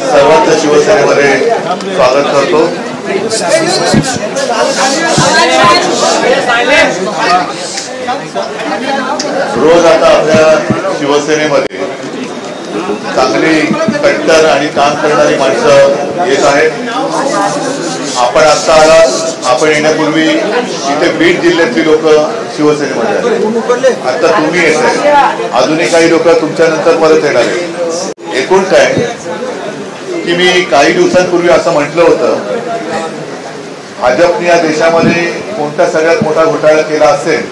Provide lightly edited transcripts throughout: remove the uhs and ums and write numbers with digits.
सर्वांचं शिवसेनेमध्ये स्वागत करतो। रोज आता आपल्या शिवसेनेमध्ये चांगली कट्टर आणि काम करणारी माणसं येत आहेत। आपण आता आलात, आपण येण्यापूर्वी इथे बीड जिल्ह्यातली लोक शिवसेनेमध्ये आहेत। आता तुम्ही येत आहे, अजूनही काही लोक तुमच्या नंतर परत येणार आहेत। एकूण काय की मी काही दिवसांपूर्वी असं म्हटलं होतं, भाजपने या देशामध्ये कोणता सगळ्यात मोठा घोटाळा केला असेल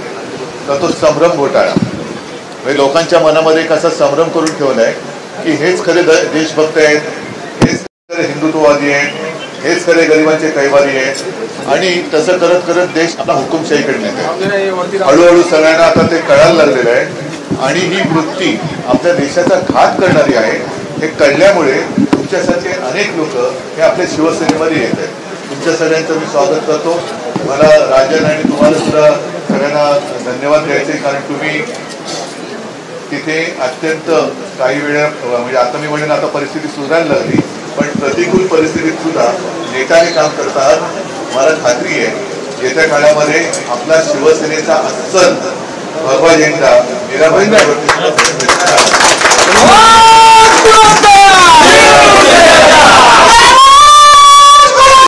तर तो संभ्रम घोटाळा। म्हणजे लोकांच्या मनामध्ये कसा संभ्रम करून ठेवलाय की हेच खरे देशभक्त आहेत, हेच खरे हिंदुत्ववादी आहेत, हेच खरे गरिबांचे कैवारी आहेत आणि तसं करत करत देश आपला हुकुमशाहीकडे नेत। हळूहळू सगळ्यांना आता ते कळायला लागलेलं आहे आणि ही वृत्ती आपल्या देशाचा घात करणारी आहे हे कळल्यामुळे तुमच्यासारखे अनेक लोक हे आपल्या शिवसेनेमध्ये येत आहेत। तुमच्या सगळ्यांचं मी स्वागत करतो। मला राजन आणि तुम्हाला सुद्धा सगळ्यांना धन्यवाद द्यायचे, कारण तुम्ही तिथे अत्यंत काही वेळा म्हणजे आता मी म्हणेन आता परिस्थिती सुधारायला लागली, पण प्रतिकूल परिस्थितीत सुद्धा नेटाने काम करतात। मला खात्री आहे येत्या काळामध्ये आपला शिवसेनेचा अस्सल भगवा झेंडा मीराबाईंवरती